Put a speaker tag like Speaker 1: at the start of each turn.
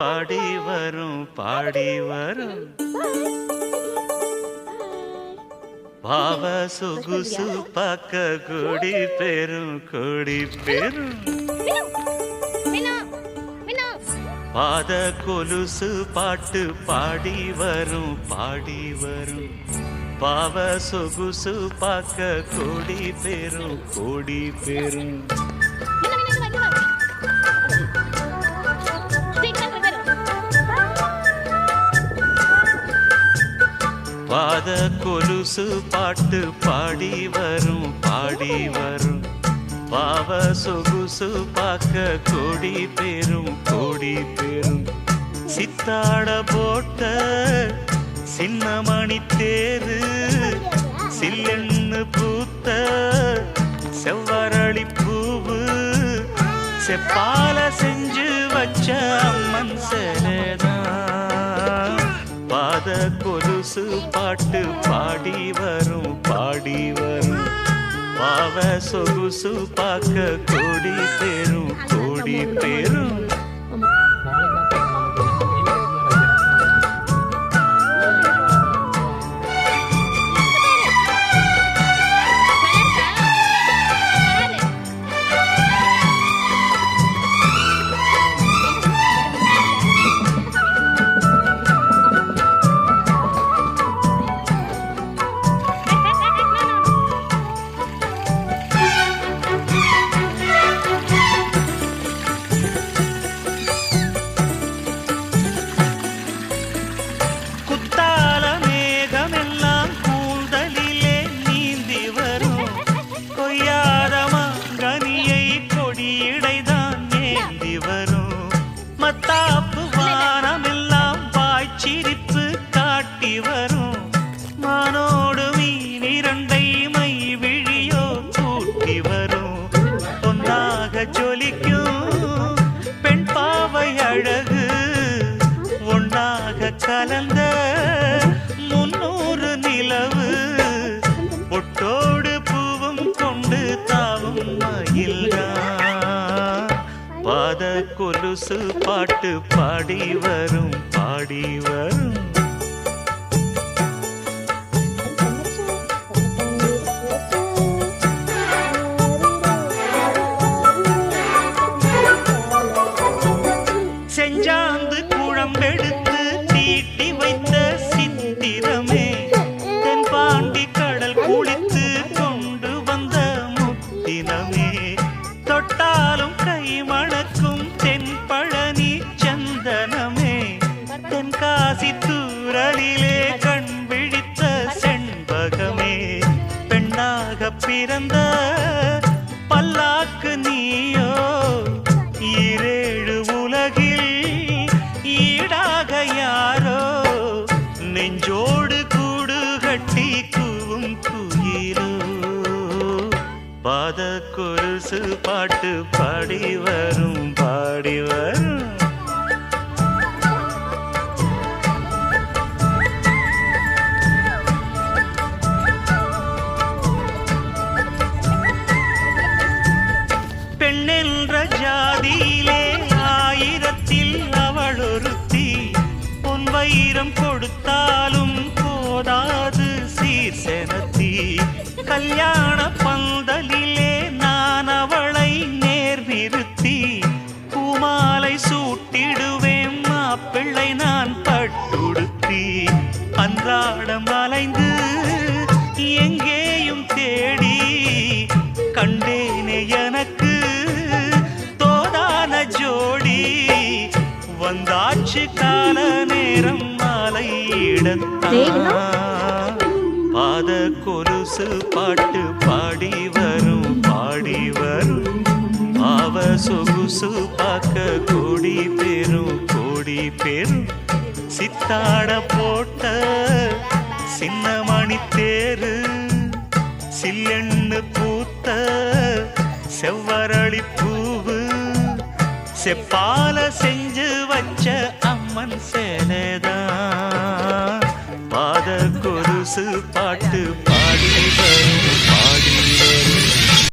Speaker 1: பாடி வரும் பாடி வரும் பாவ சொகுசு பக்க கொடி பெரும் பாத கொலுசு பாட்டு பாடி வரும் பாவ சொகுசு பக்க கொடி பெரும் பாத கொலுசு பாட்டு பாடி வரும் பாவ சொகுசு பாக்க கொடி பெரும் சித்தாட போட்ட சின்னமணி தேரு சில்லென்னு பூத்த செவ்வரளி பூவு செப்பால செஞ்சு வச்ச அம்மன் சேரதான் பாத கொலுசு பாட்டு பாடி வரும் பாவ சொகுசு பாக்க கொடி பெரும் மத்தாப்பு வானமெல்லாம் வாய்ச்சிரிப்பு காட்டி வரும் மானோடு மீன் இரண்டை மை விழியோ கூட்டி வரும் பொன்னாக ஜொலிக்கும் பெண் பாவை அழகு ஒன்னாக கலந்த 300 நிலவு பொட்டோடு பூவும் கொண்டு தாவும் மயில்தான் பாத கொலுசு பாட்டு பாடி வரும் செஞ்சாந்து குழம்பெடுத்து தீட்டி வைத்த சித்திரமே தென்பாண்டி கடல் குளித்து கொண்டு வந்த முத்தினமே தொட்டாலும் கை மணக்கும் தென்பழனி சந்தனமே தென்காசி தூரலிலே கண் விழித்த செண்பகமே பெண்ணாக பிறந்த பல்லாக்கு நீயோ ஈரேழு உலகில் ஈடாக யாரோ நெஞ்சோடு கூடு கட்டி கூவும் குயிலோ பாத கொலுசு பாட்டு பாடி வரும் பெண்ணென்ற ஜாதியிலே 1000ல் அவள் ஒருத்தி பொன் வைரம் கொடுத்தாலும் போதாது சீர்செனத்தி கல்யாண பந்தலிலே நான் அவளை நேர் நிறுத்தி பூமாலை சூட்டிடுவேன் மாப்பிள்ளை நான் பட்டுடுத்தி அன்றாடம் அலைந்து எங்கேயும் தேடி கண்டேனே எனக்கு தோதான ஜோடி வந்தாச்சு கால நேரம் மாலையிடத்தான் பாத கொலுசு பாட்டு பாடி வரும் பாவ சொகுசு பாக்க கொடி பெரும் சித்தாட போட்ட சின்னமணி தேரு சில்லென்னு பூத்த செவ்வரளி பூவு செப்பால செஞ்சு வச்ச அம்மன் சேலைதான் பாத கொலுசு பாட்டு பாடி வரும்